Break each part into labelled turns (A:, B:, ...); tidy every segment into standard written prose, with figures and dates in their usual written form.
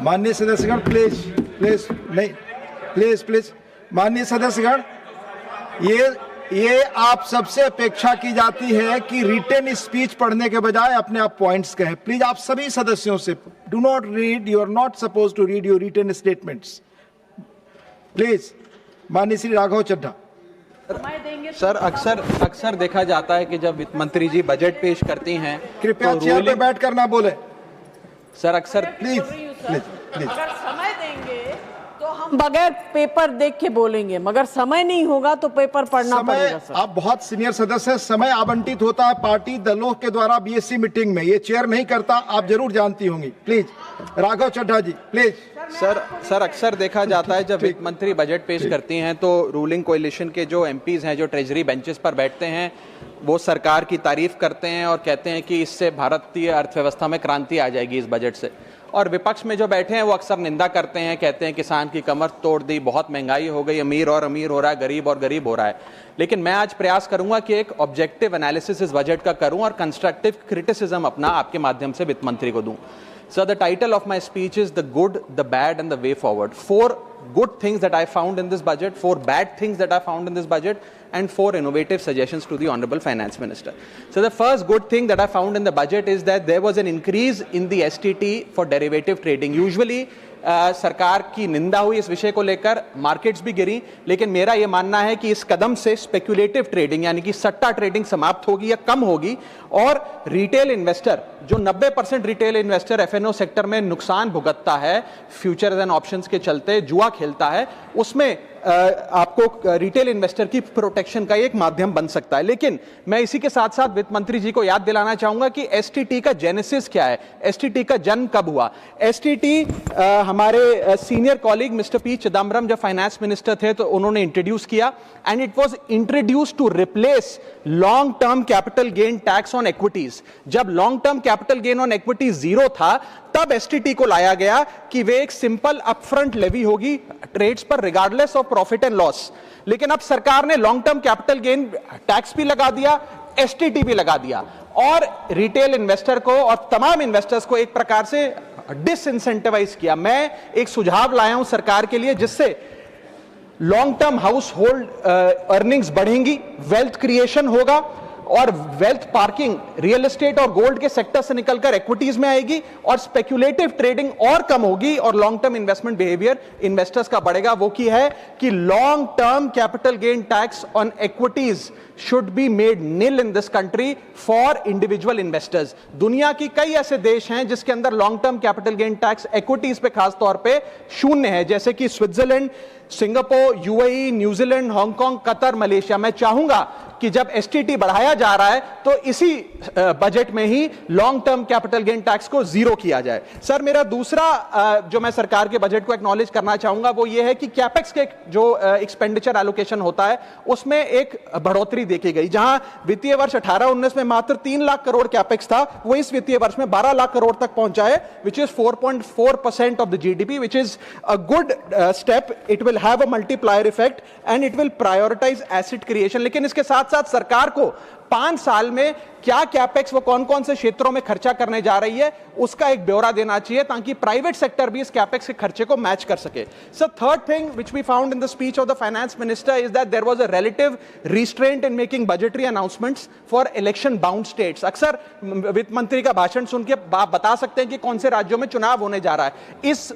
A: माननीय सदस्यगण please please नहीं please please माननीय सदस्यगण, ये आप सबसे अपेक्षा की जाती है कि रिटन स्पीच पढ़ने के बजाय अपने आप पॉइंट्स कहें। प्लीज आप सभी सदस्यों से do not read, you are not suppose to read your written statements. Please माननीय श्री राघव चड्ढा।
B: सर अक्सर देखा जाता है कि जब वित्त मंत्री जी बजट पेश करती हैं,
A: कृपया चेयर पे बैठ कर ना बोले
B: सर। अक्सर
A: प्लीज प्लीज प्लीज।
C: अगर समय देंगे तो हम बगैर पेपर देख के बोलेंगे, मगर समय नहीं होगा तो पेपर पढ़ना पड़ेगा सर।
A: आप बहुत सीनियर सदस्य हैं, समय आवंटित होता है पार्टी दलों के द्वारा बीएससी मीटिंग में, ये चेयर नहीं करता, आप जरूर जानती होंगी। Please Raghav Chadha ji please.
B: Sir अक्सर देखा जाता है जब वित्त मंत्री बजट पेश करती हैं तो रूलिंग कोalition के जो एमपीज हैं, जो ट्रेजरी बेंचेस पर बैठते हैं, वो सरकार की तारीफ करते हैं और कहते हैं कि इससे भारतीय अर्थव्यवस्था में क्रांति आ जाएगी इस बजट से। और विपक्ष में जो बैठे हैं वो अक्सर निंदा करते हैं, कहते हैं किसान की कमर तोड़ दी, बहुत महंगाई हो गई, अमीर और अमीर हो रहा है, गरीब और गरीब हो रहा है। लेकिन मैं आज प्रयास करूंगा कि एक ऑब्जेक्टिव एनालिसिस इस बजट का करूं और कंस्ट्रक्टिव क्रिटिसिज्म अपना आपके माध्यम से वित्त मंत्री को दूं। So the title of my speech is The Good, the Bad and the Way Forward. 4 good things that I found in this budget, 4 bad things that I found in this budget, and 4 innovative suggestions to the Honorable Finance Minister. So the first good thing that I found in the budget is that there was an increase in the STT for derivative trading. Usually सरकार की निंदा हुई इस विषय को लेकर, markets भी गिरी, लेकिन मेरा यह मानना है कि इस कदम से स्पेक्युलेटिव ट्रेडिंग यानी कि सट्टा ट्रेडिंग समाप्त होगी या कम होगी और रिटेल इन्वेस्टर, जो 90% रिटेल इन्वेस्टर एफएनओ सेक्टर में नुकसान भुगतता है फ्यूचर्स एंड ऑप्शंस के चलते, जुआ खेलता है, उसमें आपको रिटेल इन्वेस्टर की प्रोटेक्शन का एक माध्यम बन सकता है। लेकिन मैं इसी के साथ साथ वित्त मंत्री जी को याद दिलाना चाहूंगा कि एसटीटी का जेनेसिस क्या है, एसटीटी का जन्म कब हुआ। एसटीटी हमारे senior colleague mister P Chidambaram जब फाइनेंस मिनिस्टर थे तो उन्होंने इंट्रोड्यूस किया and it was introduce to replace long term capital gain tax on equities. जब long term capital gain on equities zero था तब एसटीटी को लाया गया कि वे एक सिंपल अपफ्रंट लेवी होगी ट्रेड्स पर regardless of profit and loss. लेकिन अब सरकार ने long term capital gain tax भी लगा दिया, एसटीटी भी लगा दिया और रिटेल इन्वेस्टर को और तमाम इन्वेस्टर्स को एक प्रकार से डिसइंसेंटिवाइज किया। मैं एक सुझाव लाया हूं सरकार के लिए जिससे long term house hold earnings बढ़ेंगी, वेल्थ क्रिएशन होगा और वेल्थ पार्किंग रियल एस्टेट और गोल्ड के सेक्टर से निकलकर इक्विटीज में आएगी और स्पेक्युलेटिव ट्रेडिंग और कम होगी और long term investment behaviour investors का बढ़ेगा। वो की है कि long term capital gain tax on equities should be made nil in this country for individual investors. दुनिया की कई ऐसे देश हैं जिसके अंदर long term capital gain tax equities पे खास तौर पे शून्य है, जैसे कि Switzerland, Singapore, UAE, New Zealand, Hong Kong, Qatar, Malaysia. मैं चाहूंगा कि जब एसटीटी बढ़ाया जा रहा है तो इसी बजट में ही long term capital gain tax को जीरो किया जाए। सर मेरा दूसरा जो मैं सरकार के बजट को एक्नॉलेज करना चाहूंगा वो ये है कि कैपेक्स के जो एक्सपेंडिचर एलोकेशन होता है उसमें एक बढ़ोतरी देखी गई। जहां वित्तीय वर्ष 18-19 में मात्र 3 लाख करोड़ कैपेक्स था, वो इस वित्तीय वर्ष में 12 लाख करोड़ तक पहुंचा है, which is 4.4% of the GDP, which is a good step. It will have a multiplier effect and it will prioritize asset creation. लेकिन इसके साथ साथ सरकार को 5 साल में क्या कैपेक्स वो कौन कौन से क्षेत्रों में खर्चा करने जा रही है उसका एक ब्यौरा देना चाहिए ताकि प्राइवेट सेक्टर भी इस कैपेक्स के खर्चे को मैच कर सके। So third thing which we found in the speech of the finance minister is that there was a relative restraint in making budgetary announcements for election bound states. अक्सर वित्त मंत्री का भाषण सुन के आप बता सकते हैं कि कौन से राज्यों में चुनाव होने जा रहा है। इस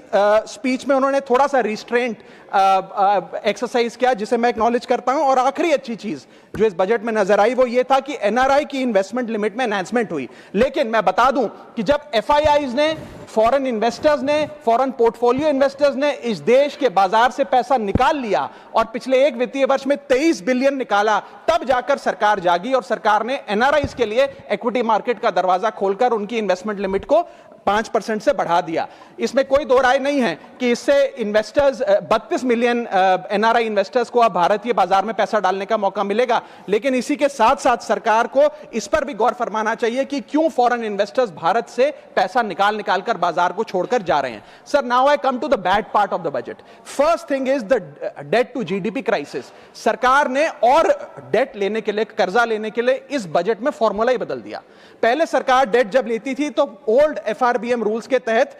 B: स्पीच में उन्होंने थोड़ा सा रिस्ट्रेंट एक्सरसाइज किया जिसे मैं एक्नॉलेज करता हूं। और आखिरी अच्छी चीज जो इस बजट में नजर आई वो ये था कि एनआरआई की इन्वेस्टमेंट लिमिट में एनहांसमेंट हुई। लेकिन मैं बता दूं कि जब एफआईआईज ने, फॉरेन इन्वेस्टर्स ने, फॉरेन पोर्टफोलियो इन्वेस्टर्स ने इस देश के बाजार से पैसा निकाल लिया और पिछले एक वित्तीय वर्ष में 23 बिलियन निकाला, तब जाकर सरकार जागी और सरकार ने एनआरआईज के लिए इक्विटी मार्केट का दरवाजा खोलकर उनकी इन्वेस्टमेंट लिमिट को 5% से बढ़ा दिया। इसमें कोई दो राय नहीं है कि इससे इन्वेस्टर्स 32 मिलियन एनआरआई इन्वेस्टर्स को अब भारतीय बाजार में पैसा डालने का मौका मिलेगा। लेकिन इसी के साथ साथ सरकार को इस पर भी गौर फरमाना चाहिए कि क्यों फॉरेन इन्वेस्टर्स भारत से पैसा निकाल कर बाजार को छोड़कर जा रहे हैं। Sir now I come to the bad part of the budget. First thing is the debt to GDP crisis. सरकार ने और डेट लेने के लिए, कर्जा लेने के लिए इस बजट में फॉर्मूला ही बदल दिया। पहले सरकार डेट जब लेती थी तो ओल्ड एफआरबीएम रूल्स के तहत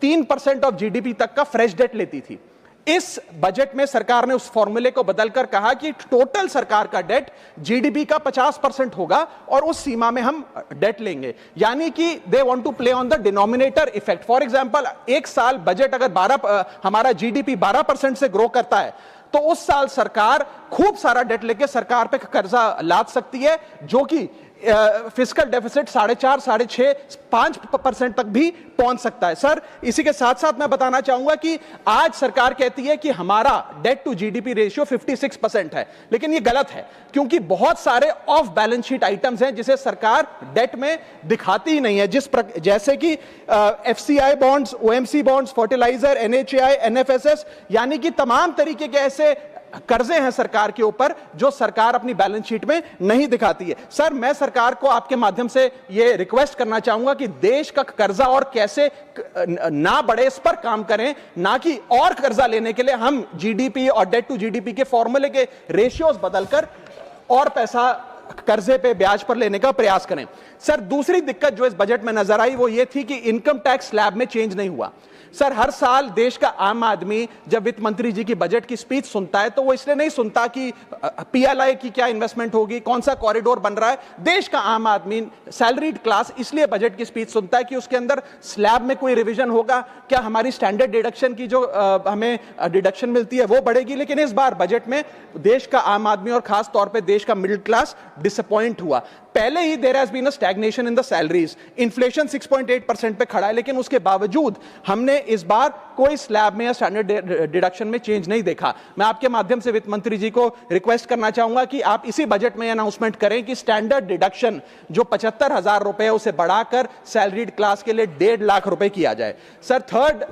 B: 3% ऑफ जीडीपी तक का फ्रेश डेट लेती थी। इस बजट में सरकार ने उस फॉर्मूले को बदलकर कहा कि टोटल सरकार का डेट जीडीपी का 50% होगा और उस सीमा में हम डेट लेंगे, यानी कि they want to play on the denominator effect. For example, एक साल बजट अगर हमारा जीडीपी 12% से ग्रो करता है तो उस साल सरकार खूब सारा डेट लेके सरकार पे कर्जा लाद सकती है, जो कि फिस्कल डेफिसिट 4.5, 6.5, 5% तक भी पहुंच सकता है। सर, इसी के साथ साथ मैं बताना चाहूंगा कि आज सरकार कहती है कि हमारा डेट टू जीडीपी रेशियो 56% है, लेकिन ये गलत है, क्योंकि बहुत सारे ऑफ बैलेंस शीट आइटम्स हैं जिसे सरकार डेट में दिखाती ही नहीं है, जैसे कि FCI bonds, OMC bonds, fertiliser, NHAI, NFSS, यानी कि तमाम तरीके के ऐसे कर्जे हैं सरकार के ऊपर जो सरकार अपनी बैलेंस शीट में नहीं दिखाती है। सर, मैं सरकार को आपके माध्यम से यह रिक्वेस्ट करना चाहूंगा कि देश का कर्जा और कैसे ना बढ़े इस पर काम करें, ना कि और कर्जा लेने के लिए हम जीडीपी और डेट टू जीडीपी के फॉर्मूले के रेशियोज बदलकर और पैसा कर्जे पे ब्याज पर लेने का प्रयास करें। सर, दूसरी दिक्कत जो इस बजट में नजर आई वो ये थी कि इनकम टैक्स स्लैब में चेंज नहीं हुआ। सर, हर साल देश का आम आदमी जब वित्त मंत्री जी की बजट की स्पीच सुनता है तो वो इसलिए नहीं सुनता कि पीएलआई की क्या इन्वेस्टमेंट होगी, कौन सा कॉरिडोर बन रहा है। देश का आम आदमी, सैलरीड क्लास, इसलिए बजट की स्पीच सुनता है कि उसके अंदर स्लैब में कोई रिवीजन होगा, क्या हमारी स्टैंडर्ड डिडक्शन की जो हमें डिडक्शन मिलती है वो बढ़ेगी। लेकिन इस बार बजट में देश का आम आदमी और खास तौर पर देश का मिडिल क्लास डिसअपॉइंट हुआ। पहले ही there has been a stagnation in the salaries, inflation 6.8% पे खड़ा है, लेकिन उसके बावजूद हमने इस बार कोई स्लैब में या स्टैंडर्ड डिडक्शन में चेंज नहीं देखा। मैं आपके माध्यम से वित्त मंत्री जी को रिक्वेस्ट करना चाहूंगा कि आप इसी बजट में अनाउंसमेंट करें कि स्टैंडर्ड डिडक्शन जो 75,000 रुपए है उसे बढ़ाकर सैलरीड क्लास के लिए 1.5 लाख रुपए किया जाए। Sir, third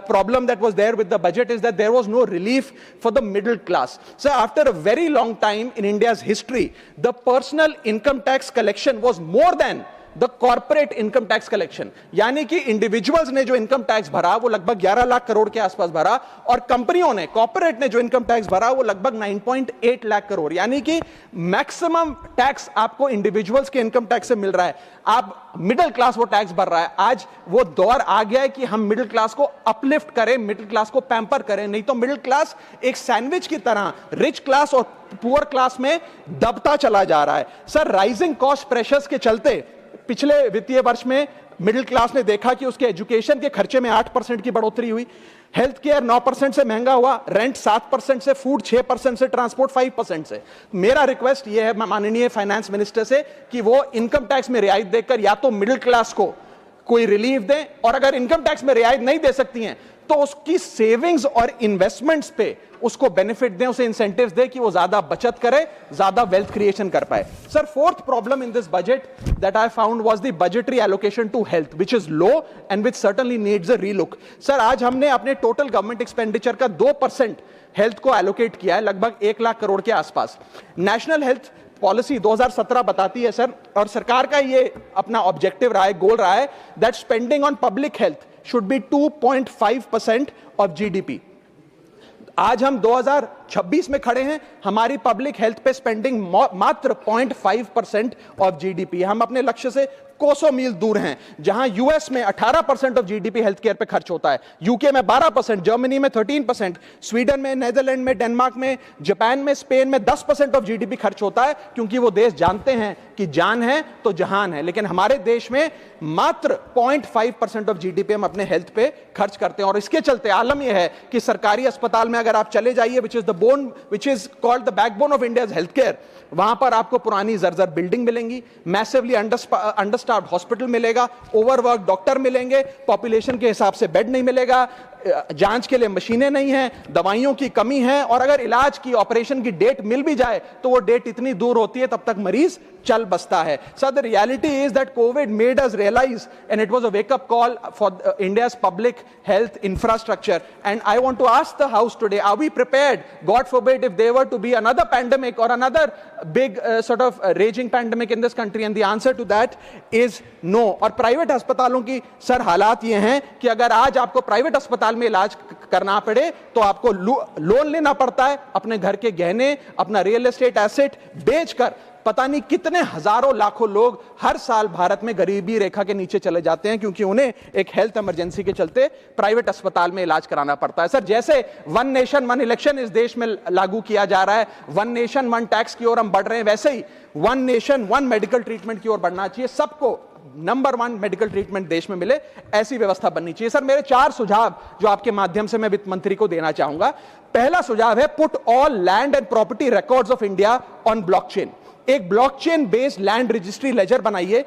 B: problem that was there with the budget is that there was no relief for the middle class. Sir, after a very long time in India's history, the personal income tax collection was more than the corporate income tax collection, यानी कि individuals ने जो income tax भरा वो लगभग 11 लाख करोड़ के आसपास भरा, और कंपनियों ने, कॉर्पोरेट ने जो इनकम टैक्स भरा वो लगभग 9.8 लाख करोड़, यानी कि मैक्सिमम टैक्स आपको इंडिविजुअल्स के इनकम टैक्स से मिल रहा है। आप मिडिल क्लास वो टैक्स भर रहा है। आज वो दौर आ गया है कि हम मिडिल क्लास को अपलिफ्ट करें, मिडिल क्लास को पैम्पर करें, नहीं तो मिडिल क्लास एक सैंडविच की तरह रिच क्लास और पुअर क्लास में दबता चला जा रहा है। सर, राइजिंग कॉस्ट प्रेशर्स के चलते पिछले वित्तीय वर्ष में मिडिल क्लास ने देखा कि उसके एजुकेशन के खर्चे में 8% की बढ़ोतरी हुई, हेल्थ केयर 9% से महंगा हुआ, रेंट 7% से, फूड 6% से, ट्रांसपोर्ट 5% से। मेरा रिक्वेस्ट यह है माननीय फाइनेंस मिनिस्टर से कि वो इनकम टैक्स में रियायत देकर या तो मिडिल क्लास को कोई रिलीफ दें, और अगर इनकम टैक्स में रियायत नहीं दे सकती हैं तो उसकी सेविंग्स और इन्वेस्टमेंट्स पे उसको बेनिफिट दें, उसे इंसेंटिव्स दें कि वो ज्यादा बचत करे, ज्यादा वेल्थ क्रिएशन कर पाए। Sir, fourth problem in this budget that I found was the budgetary allocation to health, which is low and which certainly needs a relook. Sir, आज हमने अपने टोटल गवर्नमेंट एक्सपेंडिचर का 2% हेल्थ को allocate किया है, लगभग 1 लाख करोड़ के आसपास। नेशनल हेल्थ पॉलिसी 2017 बताती है सर, और सरकार का ये अपना ऑब्जेक्टिव रहा है, गोल रहा है, that spending on public health should be 2.5% of GDP। आज हम 2026 में खड़े हैं, हमारी पब्लिक हेल्थ पे स्पेंडिंग मात्र 0.5% ऑफ जीडीपी। हम अपने लक्ष्य से कोसों मील दूर हैं। जहां यूएस में 18% ऑफ जीडीपी हेल्थ केयर पे खर्च होता है, यूके में 12%, जर्मनी में 13%, स्वीडन में, नेदरलैंड में, डेनमार्क में, जापान में, स्पेन में 10% ऑफ जीडीपी खर्च होता है, क्योंकि वो देश जानते हैं कि जान है तो जहान है। लेकिन हमारे देश में मात्र 0.5% ऑफ जीडीपी हम अपने हेल्थ पे खर्च करते हैं, और इसके चलते आलम यह है कि सरकारी अस्पताल में अगर आप चले जाइए, which is called the backbone of India's healthcare, वहां पर आपको पुरानी जर्जर बिल्डिंग मिलेंगी, मैसिवली अंडरस्टाफ्ड हॉस्पिटल मिलेगा, ओवरवर्क डॉक्टर मिलेंगे, पॉपुलेशन के हिसाब से बेड नहीं मिलेगा, जांच के लिए मशीनें नहीं हैं, दवाइयों की कमी है, और अगर इलाज की, ऑपरेशन की डेट मिल भी जाए तो वो डेट इतनी दूर होती है तब तक मरीज चल बसता है। Sir, the reality is that Covid made us realise, and it was a wake up call for India's public health infrastructure, and I want to ask the house today, are we prepared, God forbid, if there were to be another pandemic और another big sort of raging pandemic in this country, and the answer to that is no। और private अस्पतालों की sir हालात ये हैं कि अगर आज आपको प्राइवेट अस्पताल में इलाज करना पड़े तो आपको लोन लेना पड़ता है, अपने घर के गहने, अपना रियल एस्टेट एसेट बेचकर पता नहीं कितने हजारों लाखों लोग हर साल भारत में गरीबी रेखा के नीचे चले जाते हैं, क्योंकि उन्हें एक हेल्थ इमरजेंसी के चलते प्राइवेट अस्पताल में इलाज कराना पड़ता है। सर, जैसे वन नेशन वन इलेक्शन इस देश में लागू किया जा रहा है, वन नेशन वन टैक्स की ओर हम बढ़ रहे हैं, वैसे ही one nation one medical treatment की ओर बढ़ना चाहिए। सबको नंबर 1 मेडिकल ट्रीटमेंट देश में मिले, ऐसी व्यवस्था बननी चाहिए। सर, मेरे 4 सुझाव जो आपके माध्यम से मैं वित्त मंत्री को देना चाहूंगा। पहला सुझाव है, put all land and property records of India on blockchain. एक blockchain based land registry ledger बनाइए।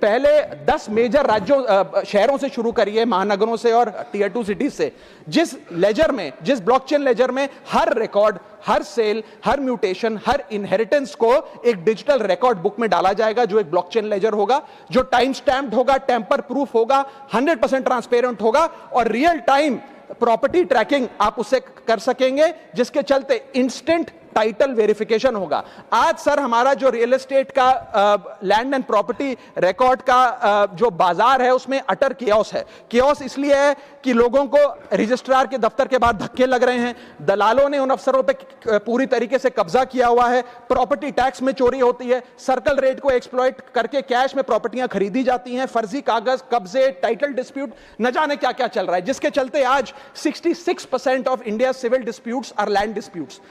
B: पहले 10 मेजर राज्यों शहरों से शुरू करिए, महानगरों से और टियर 2 सिटीज से, जिस ब्लॉकचेन लेजर में हर रिकॉर्ड, हर सेल, हर म्यूटेशन, हर इनहेरिटेंस को एक डिजिटल रिकॉर्ड बुक में डाला जाएगा, जो एक ब्लॉकचेन लेजर होगा, जो टाइम स्टैम्प्ड होगा, टेम्पर प्रूफ होगा, 100% ट्रांसपेरेंट होगा और रियल टाइम प्रॉपर्टी ट्रैकिंग आप उससे कर सकेंगे, जिसके चलते इंस्टेंट टाइटल वेरिफिकेशन होगा। आज सर हमारा जो रियल एस्टेट का लैंड एंड प्रॉपर्टी रिकॉर्ड का जो बाजार है, उसमें अटर कियोस है। कियोस इसलिए है कि लोगों को रजिस्ट्रार के दफ्तर के बाहर धक्के लग रहे हैं, दलालों ने उन अफसरों पे पूरी तरीके से कब्जा किया हुआ है, प्रॉपर्टी टैक्स में चोरी होती है, सर्कल रेट को एक्सप्लॉइट करके कैश में प्रॉपर्टियां खरीदी जाती हैं, फर्जी कागज, कब्जे, टाइटल डिस्प्यूट, न जाने क्या क्या चल रहा है, जिसके चलते आज 66% of India civil disputes are land disputes.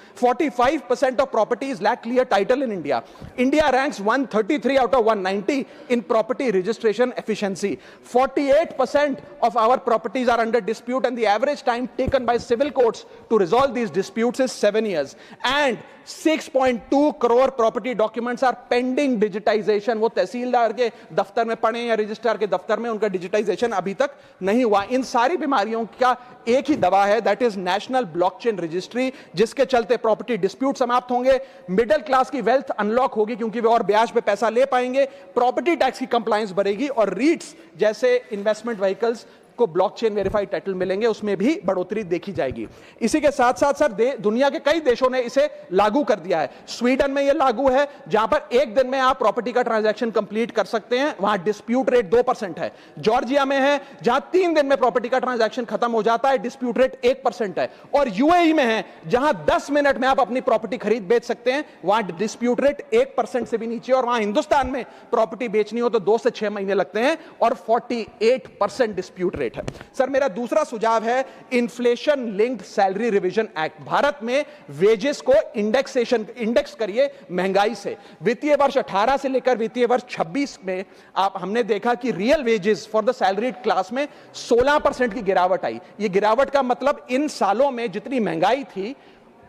B: 45% of properties lack clear title in India. India ranks 133 out of 190 in property registration efficiency. 48% of our properties are under dispute, and the average time taken by civil courts to resolve these disputes is 7 years. And 6.2 crore property documents are pending digitization. वो तहसीलदार के दफ्तर में पड़े या registrar के दफ्तर में, उनका डिजिटाइजेशन अभी तक नहीं हुआ। इन सारी बीमारियों का एक ही दवा है, that is national blockchain registry, जिसके चलते प्रॉपर्टी डिस्प्यूट समाप्त होंगे, मिडिल क्लास की वेल्थ अनलॉक होगी क्योंकि वे और ब्याज पे पैसा ले पाएंगे, प्रॉपर्टी टैक्स की कंप्लायंस बढ़ेगी और रीट्स जैसे इन्वेस्टमेंट व्हीकल्स को ब्लॉकचेन वेरीफाइड टाइटल मिलेंगे, उसमें भी बढ़ोतरी देखी जाएगी। इसी के साथ साथ सर दुनिया के कई देशों ने इसे लागू कर दिया है। स्वीडन में यह लागू है, जहां पर एक दिन में आप प्रॉपर्टी का ट्रांजैक्शन कंप्लीट कर सकते हैं, वहां डिस्प्यूट रेट 2% है। जॉर्जिया में है, जहां 3 दिन में प्रॉपर्टी का ट्रांजैक्शन खत्म हो जाता है, डिस्प्यूट रेट 1% है। और यूएई में है, जहां 10 मिनट में आप अपनी प्रॉपर्टी खरीद बेच सकते हैं, वहां डिस्प्यूट रेट 1% से भी नीचे। और वहां हिंदुस्तान में प्रॉपर्टी बेचनी हो तो 2 से 6 महीने लगते हैं और 48% डिस्प्यूट रेट है। सर, मेरा दूसरा सुझाव है inflation linked salary revision act. Bharat में वेजेस को इंडेक्स करिए महंगाई से। वित्तीय वर्ष 18 से लेकर वित्तीय वर्ष 26 में हमने देखा कि real wages for the salaried class में 16% की गिरावट आई। ये गिरावट का मतलब इन सालों में जितनी महंगाई थी,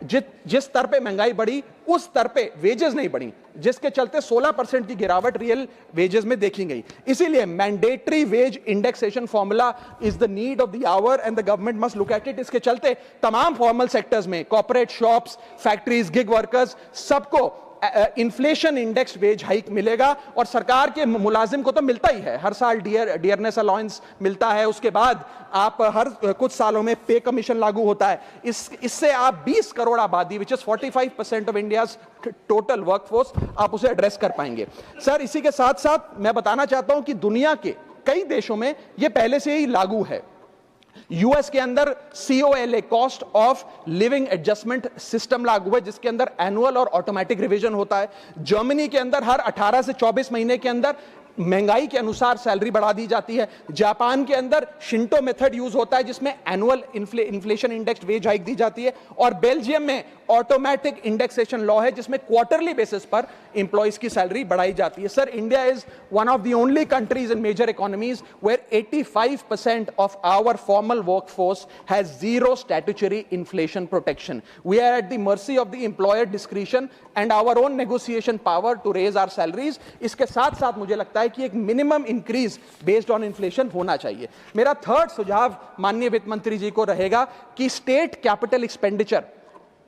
B: जिस स्तर पे महंगाई बढ़ी उस स्तर पे वेजेस नहीं बढ़ी, जिसके चलते 16% की गिरावट रियल वेजेस में देखी गई। इसीलिए mandatory wage indexation formula is the need of the hour and the government must look at it. इसके चलते तमाम फॉर्मल सेक्टर्स में, corporate, shops, factories, gig workers, सबको इन्फ्लेशन इंडेक्स वेज हाइक मिलेगा। और सरकार के मुलाजिम को तो मिलता ही है, हर साल डियरनेस अलाउंस मिलता है, उसके बाद आप हर कुछ सालों में पे कमीशन लागू होता है। इससे आप 20 करोड़ आबादी, which is 45% of India's total workforce, आप उसे एड्रेस कर पाएंगे। सर, इसी के साथ साथ मैं बताना चाहता हूं कि दुनिया के कई देशों में यह पहले से ही लागू है। यूएस के अंदर COLA, cost of living adjustment system लागू है, जिसके अंदर एनुअल और ऑटोमेटिक रिवीजन होता है। जर्मनी के अंदर हर 18 से 24 महीने के अंदर महंगाई के अनुसार सैलरी बढ़ा दी जाती है। जापान के अंदर शिंटो मेथड यूज होता है, जिसमें annual inflation index wage hike दी जाती है। और बेल्जियम में ऑटोमेटिक इंडेक्सेशन लॉ है, जिसमें क्वार्टरली बेसिस पर एम्प्लॉइज की सैलरी बढ़ाई जाती है। Sir, India is one of the only countries in major economies where 85% of our formal workforce has zero statutory inflation protection. We are at the mercy of the employer discretion and our own negotiation power to raise our salaries. इसके साथ साथ मुझे लगता है कि एक minimum increase based on inflation होना चाहिए। मेरा थर्ड सुझाव माननीय वित्त मंत्री जी को रहेगा कि स्टेट कैपिटल एक्सपेंडिचर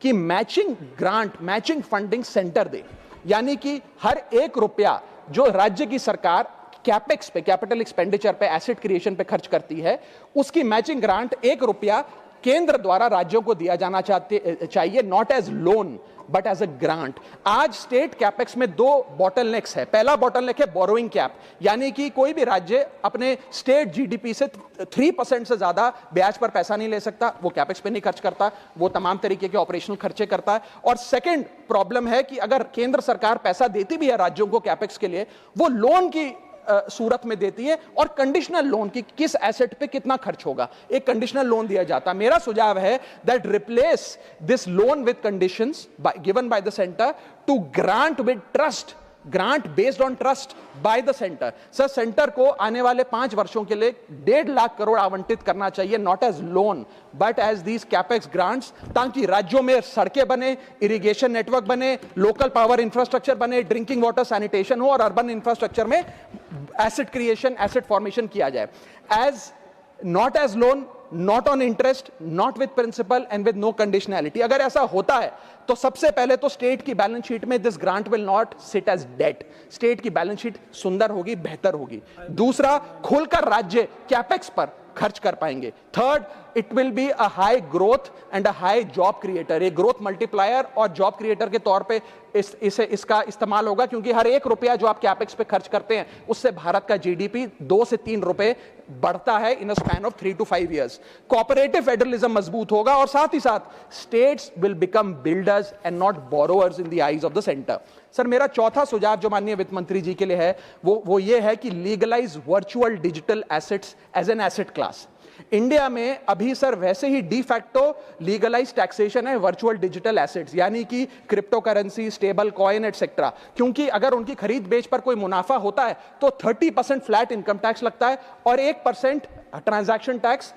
B: की matching grant, matching funding centre दे, यानी कि हर 1 रुपया जो राज्य की सरकार कैपेक्स पे, कैपिटल एक्सपेंडिचर पे, एसेट क्रिएशन पे खर्च करती है, उसकी मैचिंग ग्रांट 1 रुपया केंद्र द्वारा राज्यों को दिया जाना चाहिए, not as loan but as a grant. आज स्टेट कैपेक्स में दो बॉटलनेक्स है। पहला बॉटलनेक है बोरोइंग कैप, यानी कि कोई भी राज्य अपने स्टेट जीडीपी से 3% से ज्यादा ब्याज पर पैसा नहीं ले सकता, वो कैपेक्स पे नहीं खर्च करता, वो तमाम तरीके के ऑपरेशनल खर्चे करता है। और सेकंड प्रॉब्लम है कि अगर केंद्र सरकार पैसा देती भी है राज्यों को कैपेक्स के लिए, वो लोन की सूरत में देती है, और कंडीशनल लोन की किस एसेट पे कितना खर्च होगा, एक कंडीशनल लोन दिया जाता है। मेरा सुझाव है that replace this loan with conditions given by the centre to grant with trust, grant based on trust by the centre. Sir, centre को आने वाले 5 वर्षों के लिए 1.5 लाख करोड़ आवंटित करना चाहिए, not as loan but as these capex grants, ताकि राज्यों में सड़कें बने, इरिगेशन नेटवर्क बने, लोकल पावर इंफ्रास्ट्रक्चर बने, ड्रिंकिंग वाटर सैनिटेशन हो, और अर्बन इंफ्रास्ट्रक्चर में एसेट क्रिएशन, एसेट फॉर्मेशन किया जाए। As not as loan, not on interest, not with principal and with no conditionality. अगर ऐसा होता है तो सबसे पहले तो स्टेट की बैलेंस शीट में this grant will not sit as debt, state की बैलेंस शीट सुंदर होगी, बेहतर होगी। दूसरा, खुलकर राज्य कैपेक्स पर खर्च कर पाएंगे। Third, it will be a high growth and a high job creator, एक ग्रोथ मल्टीप्लायर और जॉब क्रिएटर के तौर पे इसका इस्तेमाल होगा, क्योंकि हर 1 रुपया जो आप कैपेक्स पे खर्च करते हैं उससे भारत का जीडीपी 2 से 3 रुपए बढ़ता है in a span of 3 to 5 years। Cooperative federalism मजबूत होगा, और साथ ही साथ states will become builders and not borrowers in the eyes of the centre. Sir, मेरा चौथा सुझाव जो माननीय वित्त मंत्री जी के लिए है वो ये है कि legalise virtual digital assets as an asset class. India में अभी सर वैसे ही डी फैक्टो लीगलाइज टैक्सेशन है वर्चुअल डिजिटल एसेट्स, यानी कि crypto currency, stable coin etcetera, क्योंकि अगर उनकी खरीद बेच पर कोई मुनाफा होता है तो 30% फ्लैट इनकम टैक्स लगता है, और 1% ट्रांजैक्शन टैक्स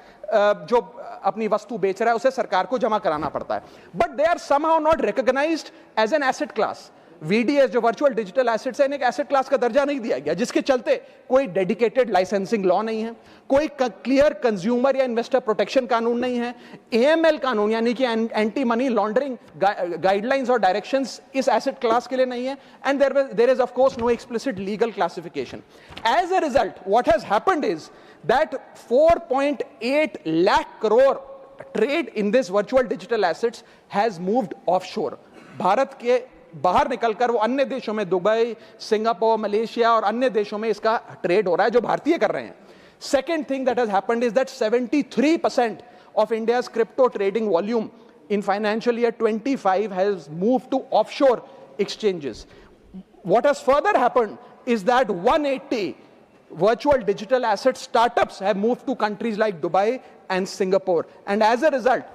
B: जो अपनी वस्तु बेच रहा है उसे सरकार को जमा कराना पड़ता है। But they are somehow not recognised as an asset class. VDS जो वर्चुअल डिजिटल एसेट्स है, एक एसेट क्लास का दर्जा नहीं दिया गया, जिसके चलते कोई डेडिकेटेड लाइसेंसिंग लॉ नहीं है, कोई क्लियर कंज्यूमर या इन्वेस्टर प्रोटेक्शन कानून नहीं है, AML कानून यानी कि एंटी मनी लॉन्ड्रिंग गाइडलाइंस और डायरेक्शंस इस एसेट क्लास के लिए नहीं है, and there is of course no explicit legal classification. As a result what has happened is that 4.8 lakh crore trade in this virtual digital assets has moved offshore. Bharat के बाहर निकलकर वो अन्य देशों में, दुबई, सिंगापुर, मलेशिया और अन्य देशों में इसका ट्रेड हो रहा है, जो भारतीय कर रहे हैं। Second thing that has happened is that 73% of India's crypto trading volume in financial year 25 has moved to offshore exchanges. What has further happened is that 180 virtual digital asset startups have moved to countries like Dubai and Singapore, and as a result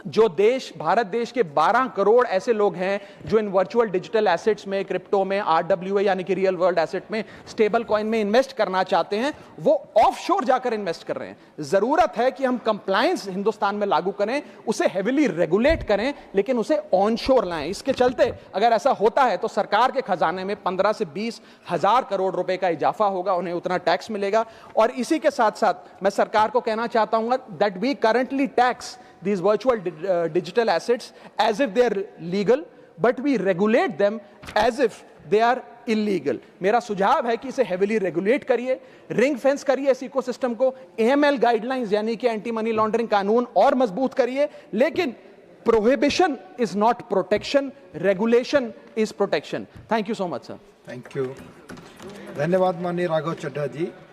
B: जो देश, भारत देश के 12 करोड़ ऐसे लोग हैं जो इन virtual digital assets में, crypto में, RWA यानी कि रियल वर्ल्ड एसेट में, स्टेबल कॉइन में इन्वेस्ट करना चाहते हैं, वो ऑफशोर जाकर इन्वेस्ट कर रहे हैं। जरूरत है कि हम कंप्लायंस हिंदुस्तान में लागू करें, उसे हेविली रेगुलेट करें, लेकिन उसे ऑनशोर लाएं। इसके चलते अगर ऐसा होता है तो सरकार के खजाने में 15 से 20 हजार करोड़ रुपए का इजाफा होगा, उन्हें उतना टैक्स मिलेगा। और इसी के साथ साथ मैं सरकार को कहना चाहता हूं that we currently tax these virtual digital assets as if they are legal, but we regulate them as if they are illegal. मेरा सुझाव है कि इसे heavily regulate करिए, रिंग फेंस करिए इस इकोसिस्टम को, AML गाइडलाइंस यानी कि एंटी मनी लॉन्ड्रिंग कानून और मजबूत करिए, लेकिन prohibition is not protection, regulation is protection. Thank you so much, sir.
A: Thank you, धन्यवाद माननीय राघव चड्ढा जी।